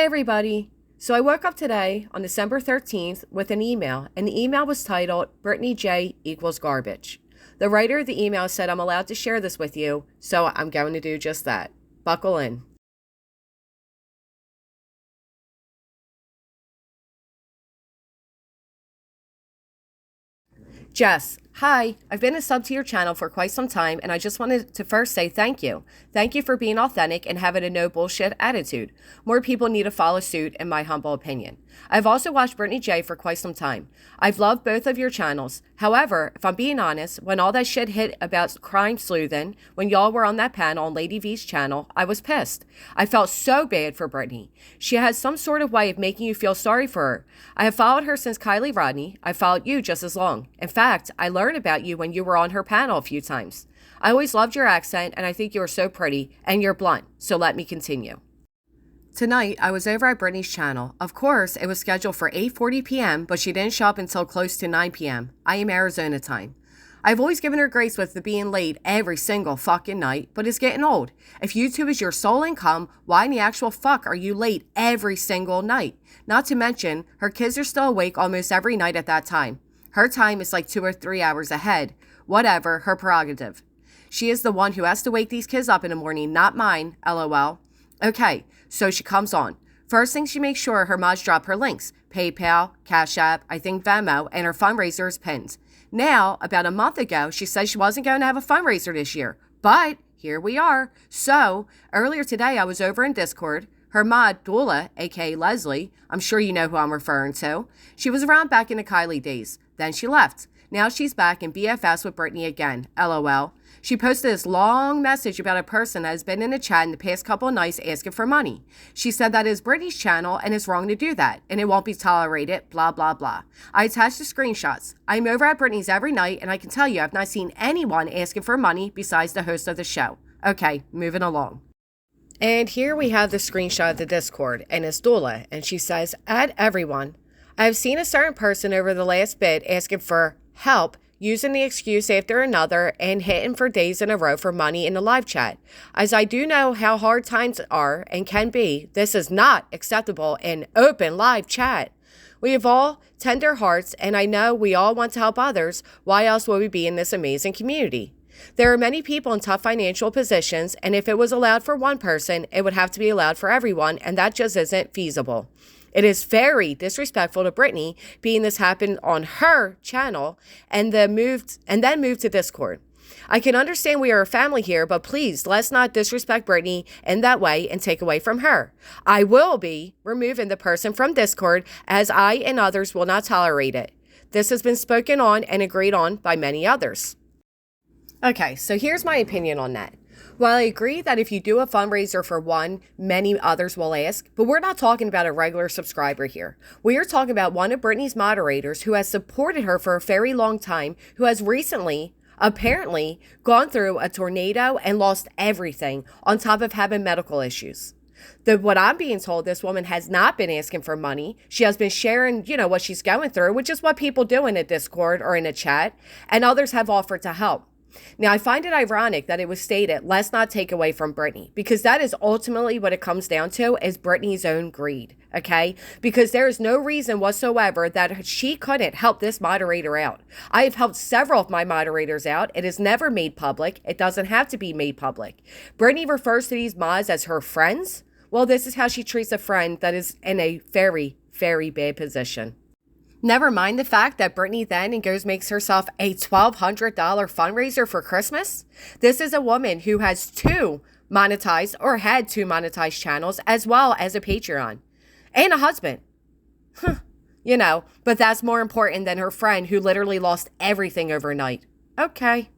Hi, everybody. So I woke up today on December 13th with an email, and the email was titled, Brittany J equals garbage. The writer of the email said I'm allowed to share this with you, so I'm going to do just that. Buckle in. Jess, hi. I've been a sub to your channel for quite some time, and I just wanted to first say thank you. Thank you for being authentic and having a no bullshit attitude. More people need to follow suit, in my humble opinion. I've also watched Brittany J for quite some time. I've loved both of your channels. However, if I'm being honest, when all that shit hit about crime sleuthing, when y'all were on that panel on Lady V's channel, I was pissed. I felt so bad for Brittany. She has some sort of way of making you feel sorry for her. I have followed her since Kylie Rodney. I followed you just as long. In fact, I learned about you when you were on her panel a few times. I always loved your accent, and I think you are so pretty, and you're blunt, so let me continue. Tonight, I was over at Brittany's channel. Of course, it was scheduled for 8:40 p.m., but she didn't show up until close to 9 p.m. I am Arizona time. I've always given her grace with the being late every single fucking night, but it's getting old. If YouTube is your sole income, why in the actual fuck are you late every single night? Not to mention, her kids are still awake almost every night at that time. Her time is like 2 or 3 hours ahead. Whatever, her prerogative. She is the one who has to wake these kids up in the morning, not mine, lol. Okay, so she comes on. First thing, she makes sure her mods drop her links. PayPal, Cash App, I think Venmo, and her fundraiser is pinned. Now, about a month ago, she said she wasn't going to have a fundraiser this year. But here we are. So, earlier today, I was over in Discord. Her mod, Dula, aka Leslie, I'm sure you know who I'm referring to. She was around back in the Kylie days. Then she left. Now she's back in BFS with Brittany again, lol. She posted this long message about a person that has been in the chat in the past couple of nights asking for money. She said that is Brittany's channel and it's wrong to do that, and it won't be tolerated, blah, blah, blah. I attached the screenshots. I'm over at Brittany's every night, and I can tell you I've not seen anyone asking for money besides the host of the show. Okay, moving along. And here we have the screenshot of the Discord, and it's Dula, and she says, add everyone. I've seen a certain person over the last bit asking for help, using the excuse after another and hitting for days in a row for money in the live chat. As I do know how hard times are and can be, this is not acceptable in open live chat. We have all tender hearts, and I know we all want to help others. Why else would we be in this amazing community? There are many people in tough financial positions, and if it was allowed for one person, it would have to be allowed for everyone, and that just isn't feasible. It is very disrespectful to Brittany, being this happened on her channel and then moved to Discord. I can understand we are a family here, but please, let's not disrespect Brittany in that way and take away from her. I will be removing the person from Discord, as I and others will not tolerate it. This has been spoken on and agreed on by many others. Okay, so here's my opinion on that. While I agree that if you do a fundraiser for one, many others will ask, but we're not talking about a regular subscriber here. We are talking about one of Brittany's moderators who has supported her for a very long time, who has recently, apparently, gone through a tornado and lost everything, on top of having medical issues. What I'm being told, this woman has not been asking for money. She has been sharing, what she's going through, which is what people do in a Discord or in a chat, and others have offered to help. Now, I find it ironic that it was stated, let's not take away from Brittany, because that is ultimately what it comes down to, is Brittany's own greed, okay? Because there is no reason whatsoever that she couldn't help this moderator out. I have helped several of my moderators out. It is never made public. It doesn't have to be made public. Brittany refers to these mods as her friends. Well, this is how she treats a friend that is in a very, very bad position. Never mind the fact that Brittany then makes herself a $1,200 fundraiser for Christmas. This is a woman who has had two monetized channels, as well as a Patreon and a husband. But that's more important than her friend who literally lost everything overnight. Okay.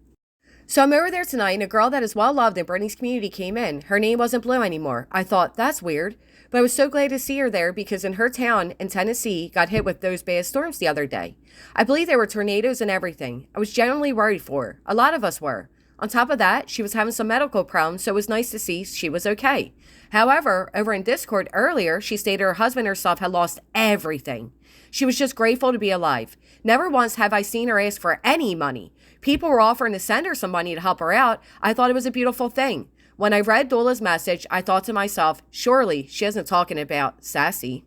So I'm over there tonight, and a girl that is well loved in Brittany's community came in. Her name wasn't Blue anymore. I thought, that's weird. But I was so glad to see her there, because in her town in Tennessee got hit with those bad storms the other day. I believe there were tornadoes and everything. I was genuinely worried for her. A lot of us were. On top of that, she was having some medical problems, so it was nice to see she was okay. However, over in Discord earlier, she stated her husband herself had lost everything. She was just grateful to be alive. Never once have I seen her ask for any money. People were offering to send her some money to help her out. I thought it was a beautiful thing. When I read Dula's message, I thought to myself, surely she isn't talking about Sassy.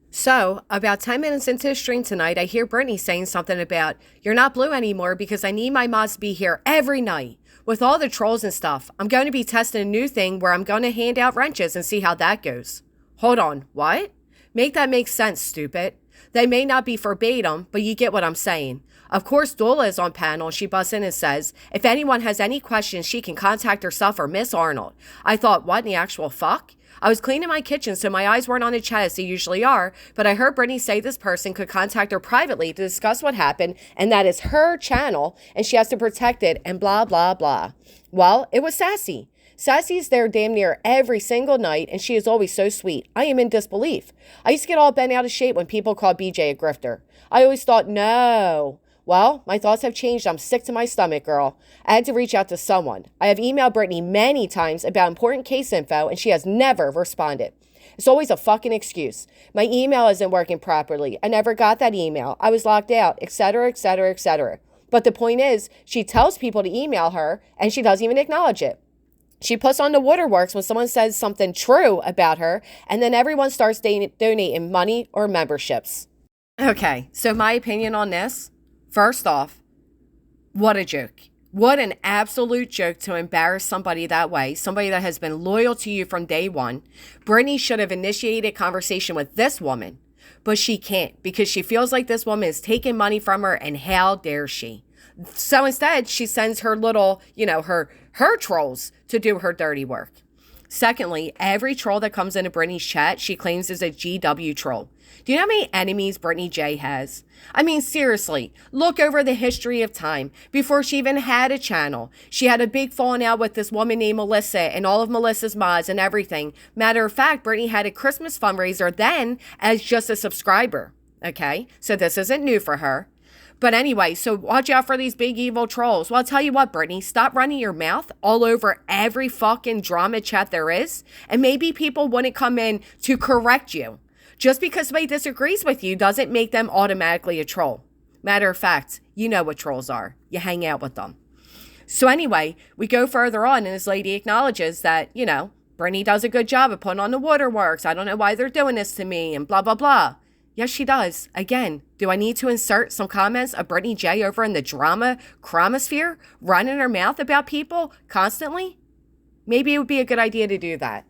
So, about 10 minutes into the stream tonight, I hear Brittany saying something about, you're not blue anymore because I need my mods to be here every night. With all the trolls and stuff, I'm going to be testing a new thing where I'm going to hand out wrenches and see how that goes. Hold on, what? Make that make sense, stupid. They may not be verbatim, but you get what I'm saying. Of course, Dula is on panel and she busts in and says, if anyone has any questions, she can contact herself or Miss Arnold. I thought, what in the actual fuck? I was cleaning my kitchen, so my eyes weren't on the chat as they usually are, but I heard Brittany say this person could contact her privately to discuss what happened, and that is her channel, and she has to protect it, and blah, blah, blah. Well, it was Sassy. Sassy's there damn near every single night, and she is always so sweet. I am in disbelief. I used to get all bent out of shape when people called BJ a grifter. I always thought, no. Well, my thoughts have changed. I'm sick to my stomach, girl. I had to reach out to someone. I have emailed Brittany many times about important case info, and she has never responded. It's always a fucking excuse. My email isn't working properly. I never got that email. I was locked out, etc., etc., etc. But the point is, she tells people to email her, and she doesn't even acknowledge it. She puts on the waterworks when someone says something true about her, and then everyone starts donating money or memberships. Okay, so my opinion on this? First off, what a joke. What an absolute joke to embarrass somebody that way, somebody that has been loyal to you from day one. Brittany should have initiated conversation with this woman, but she can't because she feels like this woman is taking money from her, and how dare she? So instead, she sends her little, her trolls to do her dirty work. Secondly, every troll that comes into Brittany's chat, she claims is a GW troll. Do you know how many enemies Brittany J has? I mean, seriously, look over the history of time. Before she even had a channel, she had a big falling out with this woman named Melissa and all of Melissa's mods and everything. Matter of fact, Brittany had a Christmas fundraiser then as just a subscriber. Okay, so this isn't new for her. But anyway, so watch out for these big evil trolls. Well, I'll tell you what, Brittany, stop running your mouth all over every fucking drama chat there is. And maybe people wouldn't come in to correct you. Just because somebody disagrees with you doesn't make them automatically a troll. Matter of fact, you know what trolls are. You hang out with them. So anyway, we go further on and this lady acknowledges that, Brittany does a good job of putting on the waterworks. I don't know why they're doing this to me and blah, blah, blah. Yes, she does. Again, do I need to insert some comments of Brittany J over in the drama chromosphere, running her mouth about people constantly? Maybe it would be a good idea to do that.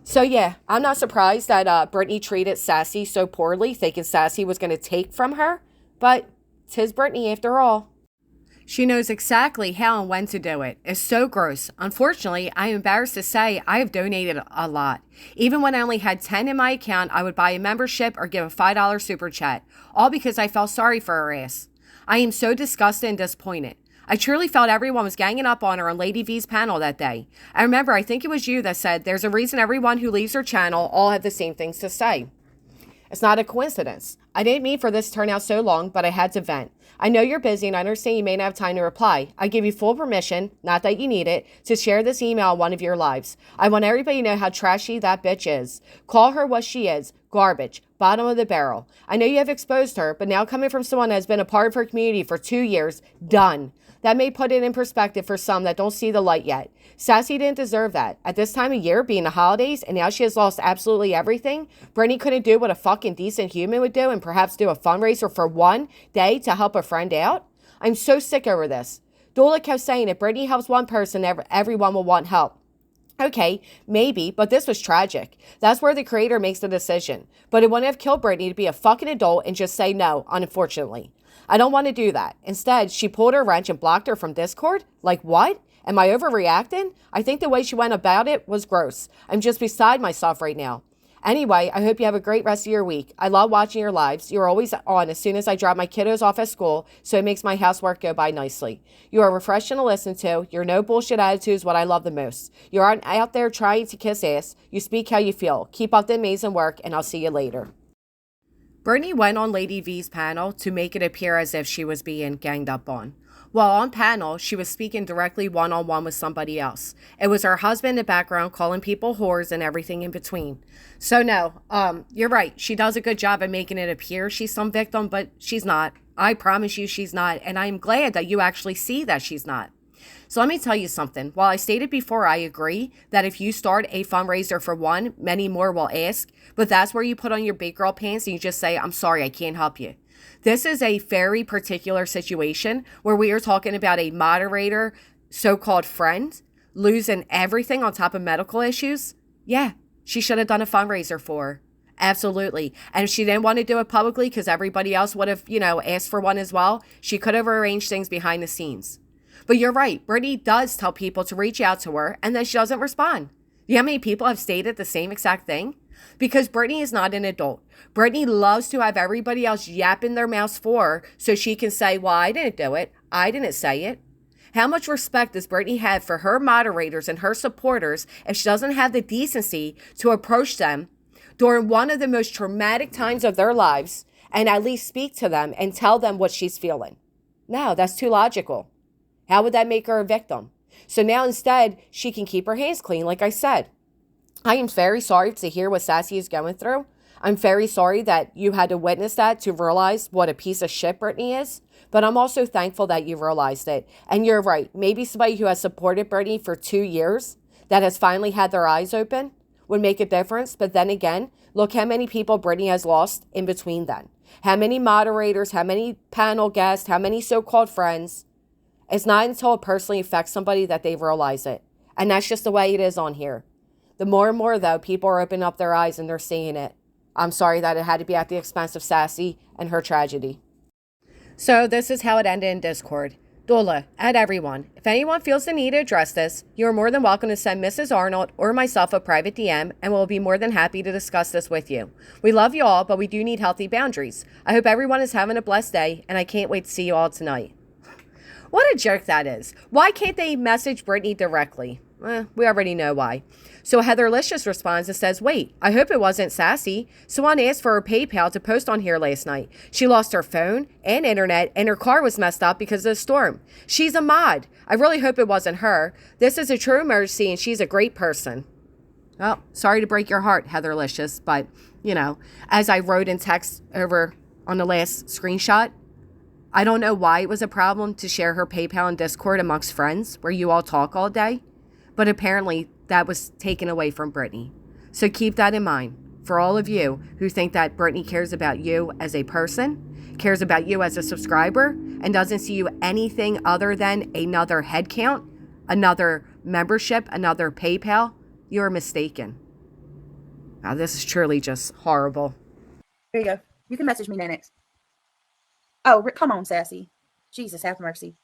So yeah, I'm not surprised that Brittany treated Sassy so poorly, thinking Sassy was going to take from her. But 'tis Brittany after all. She knows exactly how and when to do it. It's so gross. Unfortunately, I am embarrassed to say I have donated a lot. Even when I only had 10 in my account, I would buy a membership or give a $5 super chat, all because I felt sorry for her ass. I am so disgusted and disappointed. I truly felt everyone was ganging up on her on Lady V's panel that day. I remember, I think it was you that said, there's a reason everyone who leaves her channel all have the same things to say. It's not a coincidence. I didn't mean for this to turn out so long, but I had to vent. I know you're busy and I understand you may not have time to reply. I give you full permission, not that you need it, to share this email on one of your lives. I want everybody to know how trashy that bitch is. Call her what she is. Garbage. Bottom of the barrel. I know you have exposed her, but now coming from someone that has been a part of her community for 2 years, done. That may put it in perspective for some that don't see the light yet. Sassy didn't deserve that. At this time of year, being the holidays, and now she has lost absolutely everything, Brittany couldn't do what a fucking decent human would do and perhaps do a fundraiser for one day to help a friend out? I'm so sick over this. Dula kept saying if Brittany helps one person, everyone will want help. Okay, maybe, but this was tragic. That's where the creator makes the decision. But it wouldn't have killed Brittany to be a fucking adult and just say no, unfortunately. I don't want to do that. Instead, she pulled her wrench and blocked her from Discord? Like what? Am I overreacting? I think the way she went about it was gross. I'm just beside myself right now. Anyway, I hope you have a great rest of your week. I love watching your lives. You're always on as soon as I drop my kiddos off at school, so it makes my housework go by nicely. You are refreshing to listen to. Your no bullshit attitude is what I love the most. You aren't out there trying to kiss ass. You speak how you feel. Keep up the amazing work, and I'll see you later. Brittany went on Lady V's panel to make it appear as if she was being ganged up on. While on panel, she was speaking directly one-on-one with somebody else. It was her husband in the background calling people whores and everything in between. So no, you're right. She does a good job of making it appear she's some victim, but she's not. I promise you she's not, and I'm glad that you actually see that she's not. So let me tell you something. While I stated before, I agree that if you start a fundraiser for one, many more will ask, but that's where you put on your big girl pants and you just say, I'm sorry, I can't help you. This is a very particular situation where we are talking about a moderator, so-called friend, losing everything on top of medical issues. Yeah, she should have done a fundraiser for her. Absolutely. And if she didn't want to do it publicly because everybody else would have, asked for one as well, she could have arranged things behind the scenes. But you're right. Brittany does tell people to reach out to her and then she doesn't respond. You know how many people have stated the same exact thing? Because Brittany is not an adult. Brittany loves to have everybody else yapping their mouths for her so she can say, well, I didn't do it. I didn't say it. How much respect does Brittany have for her moderators and her supporters if she doesn't have the decency to approach them during one of the most traumatic times of their lives and at least speak to them and tell them what she's feeling? No, that's too logical. How would that make her a victim? So now instead, she can keep her hands clean, like I said. I am very sorry to hear what Sassy is going through. I'm very sorry that you had to witness that to realize what a piece of shit Brittany is. But I'm also thankful that you realized it. And you're right. Maybe somebody who has supported Brittany for 2 years that has finally had their eyes open would make a difference. But then again, look how many people Brittany has lost in between then. How many moderators, how many panel guests, how many so-called friends. It's not until it personally affects somebody that they realize it. And that's just the way it is on here. The more and more, though, people are opening up their eyes and they're seeing it. I'm sorry that it had to be at the expense of Sassy and her tragedy. So this is how it ended in Discord. Dula, at everyone, if anyone feels the need to address this, you are more than welcome to send Mrs. Arnold or myself a private DM, and we'll be more than happy to discuss this with you. We love you all, but we do need healthy boundaries. I hope everyone is having a blessed day, and I can't wait to see you all tonight. What a jerk that is. Why can't they message Brittany directly? We already know why. So Heatherlicious responds and says, wait, I hope it wasn't Sassy. Someone asked for her PayPal to post on here last night. She lost her phone and internet and her car was messed up because of the storm. She's a mod. I really hope it wasn't her. This is a true emergency and she's a great person. Well, sorry to break your heart, Heatherlicious, but, as I wrote in text over on the last screenshot, I don't know why it was a problem to share her PayPal and Discord amongst friends where you all talk all day, but apparently that was taken away from Brittany. So keep that in mind for all of you who think that Brittany cares about you as a person, cares about you as a subscriber, and doesn't see you anything other than another head count, another membership, another PayPal. You're mistaken. Now, this is truly just horrible. There you go. You can message me next. Oh, come on, Sassy. Jesus, have mercy.